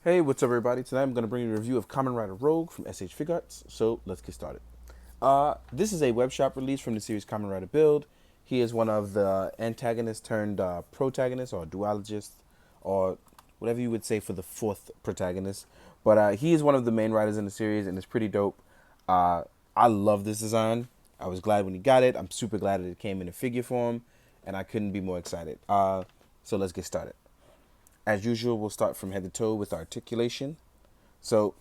Hey, what's up, everybody? Tonight I'm going to bring you a review of Kamen Rider Rogue from SH Figuarts. So let's get started. This is a web shop release from the series Kamen Rider Build. He is one of the antagonists turned protagonist or duologist or whatever you would say for the fourth protagonist. But he is one of the main riders in the series and it's pretty dope. I love this design. I was glad when he got it. I'm super glad that it came in a figure form and I couldn't be more excited. So let's get started. As usual, we'll start from head to toe with articulation. So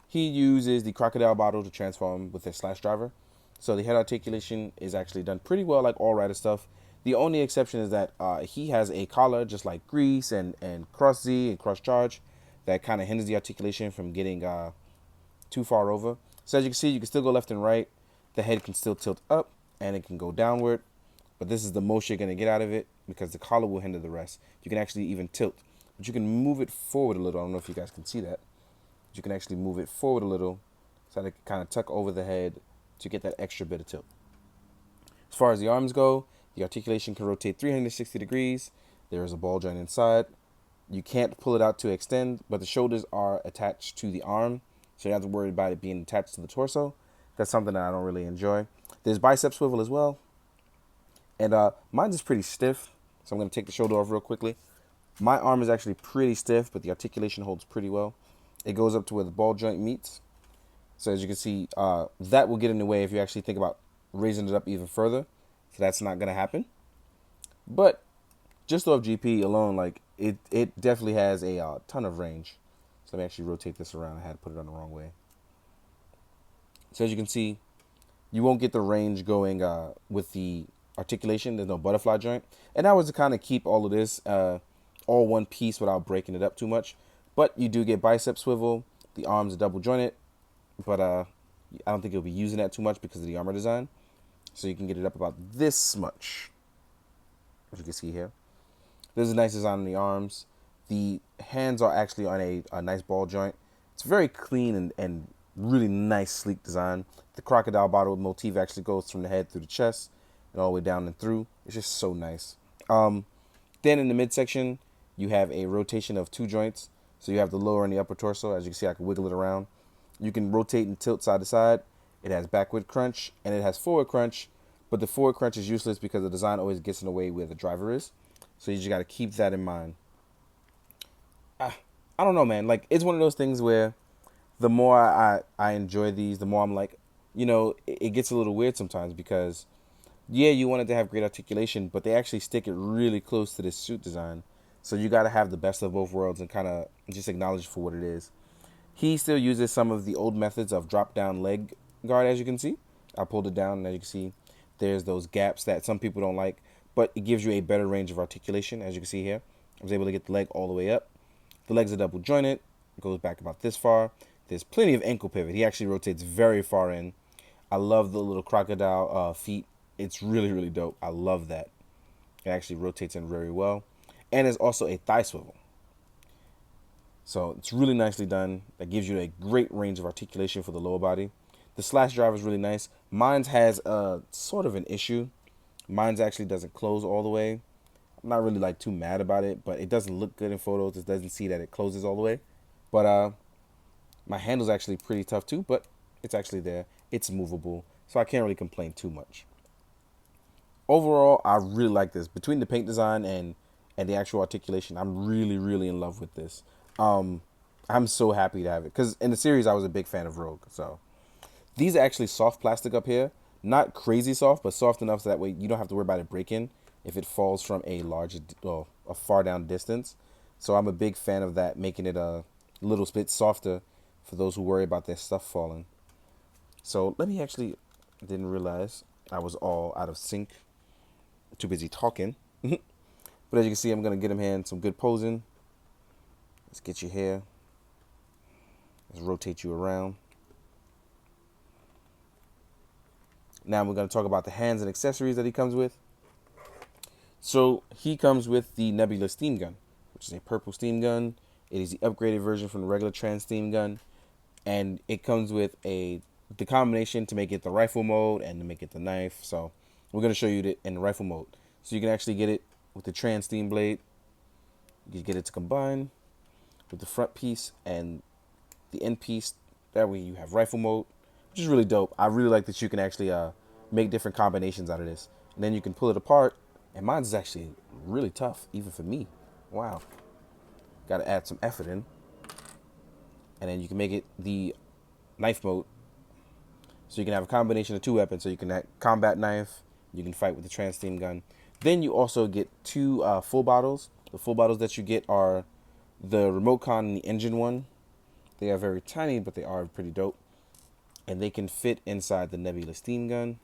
he uses the crocodile bottle to transform with his slash driver. So the head articulation is actually done pretty well, like all rider stuff. The only exception is that he has a collar, just like Grease and Cross Z and Cross Charge, that kind of hinders the articulation from getting too far over. So as you can see, you can still go left and right. The head can still tilt up and it can go downward. But this is the most you're going to get out of it because the collar will hinder the rest. You can actually even tilt. But you can move it forward a little. I don't know if you guys can see that. But you can actually move it forward a little so that it can kind of tuck over the head to get that extra bit of tilt. As far as the arms go, the articulation can rotate 360 degrees. There is a ball joint inside. You can't pull it out to extend, but the shoulders are attached to the arm. So you don't have to worry about it being attached to the torso. That's something that I don't really enjoy. There's bicep swivel as well. And mine's is pretty stiff, so I'm going to take the shoulder off real quickly. My arm is actually pretty stiff, but the articulation holds pretty well. It goes up to where the ball joint meets. So as you can see, that will get in the way if you actually think about raising it up even further. So that's not going to happen. But just off GP alone, like it definitely has a ton of range. So let me actually rotate this around. I had to put it on the wrong way. So as you can see, you won't get the range going with the articulation. There's no butterfly joint, and that was to kind of keep all of this all one piece without breaking it up too much. But you do get bicep swivel. The arms are double jointed, but I don't think you'll be using that too much because of the armor design. So you can get it up about this much, as you can see here. There's a nice design on the arms. The hands are actually on a nice ball joint. It's very clean and really nice, sleek design. The crocodile bottle motif actually goes from the head through the chest and all the way down and through. It's just so nice. Then in the midsection, you have a rotation of two joints. So you have the lower and the upper torso. As you can see, I can wiggle it around. You can rotate and tilt side to side. It has backward crunch and it has forward crunch. But the forward crunch is useless because the design always gets in the way where the driver is. So you just got to keep that in mind. I don't know, man. Like, it's one of those things where the more I enjoy these, the more I'm like, it gets a little weird sometimes because, yeah, you want it to have great articulation, but they actually stick it really close to this suit design. So you got to have the best of both worlds and kind of just acknowledge for what it is. He still uses some of the old methods of drop-down leg guard, as you can see. I pulled it down, and as you can see, there's those gaps that some people don't like, but it gives you a better range of articulation, as you can see here. I was able to get the leg all the way up. The legs are double jointed. It goes back about this far. There's plenty of ankle pivot. He actually rotates very far in. I love the little crocodile feet. It's really, really dope. I love that. It actually rotates in very well. And there's also a thigh swivel. So it's really nicely done. That gives you a great range of articulation for the lower body. The slash driver is really nice. Mine's has a sort of an issue. Mine's actually doesn't close all the way. I'm not really like too mad about it, but it doesn't look good in photos. It doesn't see that it closes all the way. But my handle's actually pretty tough too, but it's actually there. It's movable, so I can't really complain too much. Overall, I really like this. Between the paint design and the actual articulation, I'm really, really in love with this. I'm so happy to have it because in the series, I was a big fan of Rogue. So these are actually soft plastic up here. Not crazy soft, but soft enough so that way you don't have to worry about it breaking if it falls from a far down distance. So I'm a big fan of that, making it a little bit softer for those who worry about their stuff falling. So let me actually, didn't realize I was all out of sync. Too busy talking. But as you can see, I'm going to get him here in some good posing. Let's get you here. Let's rotate you around. Now we're going to talk about the hands and accessories that he comes with. So he comes with the Nebula Steam Gun, which is a purple steam gun. It is the upgraded version from the regular Trans Steam Gun. And it comes with the combination to make it the rifle mode and to make it the knife. So we're going to show you it in the rifle mode. So you can actually get it with the Trans Steam Blade. You can get it to combine. with the front piece and the end piece. That way you have rifle mode, which is really dope. I really like that you can actually make different combinations out of this. And then you can pull it apart. And mine's is actually really tough, even for me. Wow. Got to add some effort in. And then you can make it the knife mode. So you can have a combination of two weapons. So you can have combat knife. You can fight with the trans steam gun. Then you also get two full bottles. The full bottles that you get are the remote con and the engine one. They are very tiny, but they are pretty dope. And they can fit inside the Nebula steam gun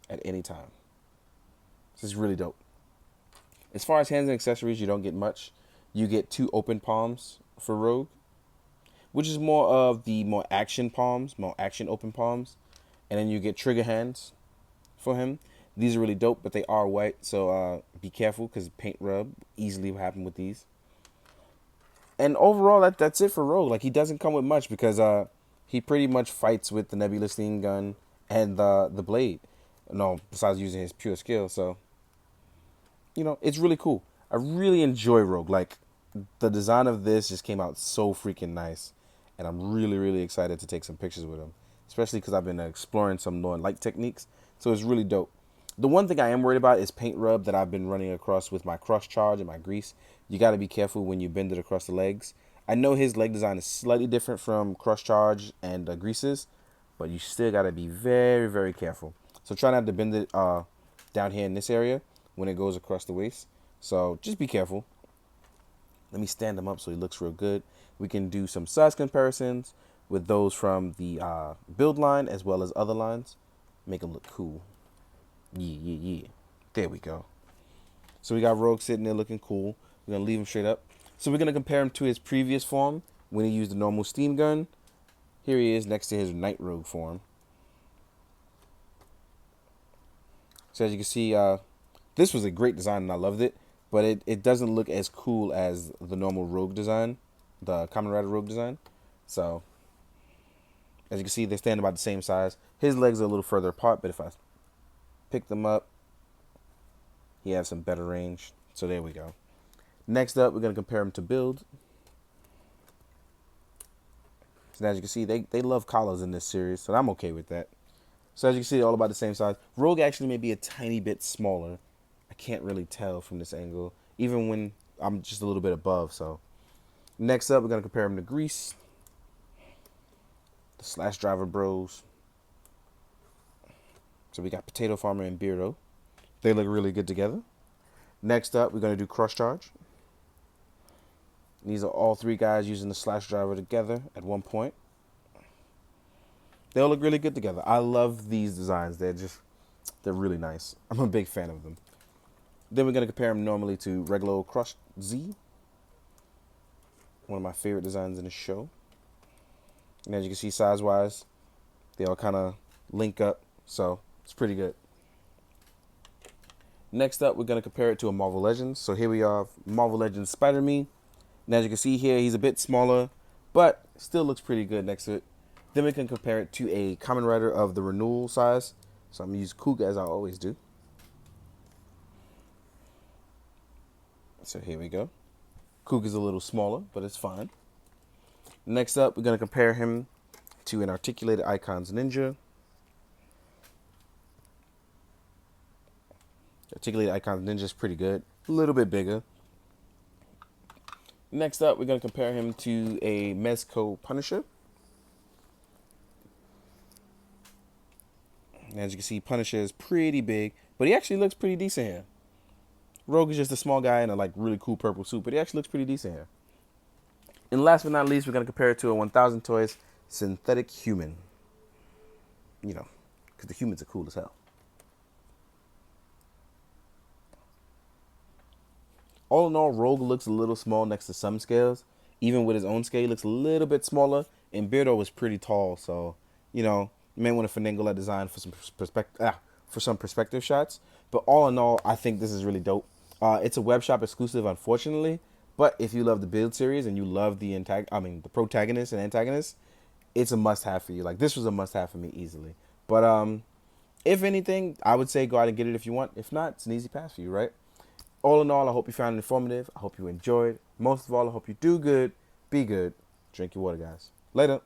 at any time. This is really dope. As far as hands and accessories, you don't get much. You get two open palms for Rogue, which is more of the more action palms, more action open palms. And then you get trigger hands for him. These are really dope, but they are white, so be careful because paint rub easily will happen with these. And overall, that's it for Rogue. Like, he doesn't come with much because he pretty much fights with the Nebula steam gun and the blade. No, besides using his pure skill. So, you know, it's really cool. I really enjoy Rogue. Like, the design of this just came out so freaking nice. And I'm really, really excited to take some pictures with him. Especially because I've been exploring some Northern Light techniques. So it's really dope. The one thing I am worried about is paint rub that I've been running across with my cross charge and my grease. You got to be careful when you bend it across the legs. I know his leg design is slightly different from cross charge and greases, but you still got to be very, very careful. So try not to bend it down here in this area when it goes across the waist. So just be careful. Let me stand him up so he looks real good. We can do some size comparisons with those from the build line as well as other lines. Make him look cool. Yeah. There we go. So we got Rogue sitting there looking cool. We're going to leave him straight up. So we're going to compare him to his previous form when he used the normal steam gun. Here he is next to his Night Rogue form. So as you can see, this was a great design and I loved it. But it doesn't look as cool as the normal Rogue design, the Kamen Rider Rogue design. So as you can see, they stand about the same size. His legs are a little further apart, but if I pick them up, he has some better range. So there we go. Next up, we're going to compare him to Build. So as you can see, they love collars in this series, so I'm okay with that. So as you can see, they're all about the same size. Rogue actually may be a tiny bit smaller. I can't really tell from this angle, even when I'm just a little bit above. So next up, we're going to compare him to Grease, the Slash Driver Bros. So we got Potato Farmer and Beardo. They look really good together. Next up, we're going to do Cross Charge. These are all three guys using the Slash Driver together at one point. They all look really good together. I love these designs. They're really nice. I'm a big fan of them. Then we're going to compare them normally to regular Crush Z. One of my favorite designs in the show. And as you can see, size-wise, they all kind of link up. So it's pretty good. Next up, we're going to compare it to a Marvel Legends. So here we are, Marvel Legends Spider-Man. And as you can see here, he's a bit smaller, but still looks pretty good next to it. Then we can compare it to a Kamen Rider of the renewal size. So I'm going to use Kuga as I always do. So here we go. Kuga's a little smaller, but it's fine. Next up, we're going to compare him to an Articulated Icons Ninja. Articulated Icons Ninja is pretty good. A little bit bigger. Next up, we're going to compare him to a Mezco Punisher. As you can see, Punisher is pretty big, but he actually looks pretty decent here. Rogue is just a small guy in a really cool purple suit, but he actually looks pretty decent here. And last but not least, we're going to compare it to a 1000 Toys Synthetic Human. You know, because the humans are cool as hell. All in all, Rogue looks a little small next to some scales. Even with his own scale, he looks a little bit smaller. And Beardo was pretty tall, so, you know, you may want to finagle that design for some perspective shots. But all in all, I think this is really dope. It's a web shop exclusive, unfortunately. But if you love the Build series and you love the protagonist and antagonist, it's a must-have for you. Like, this was a must-have for me easily. But if anything, I would say go out and get it if you want. If not, it's an easy pass for you, right? All in all, I hope you found it informative. I hope you enjoyed. Most of all, I hope you do good. Be good. Drink your water, guys. Later.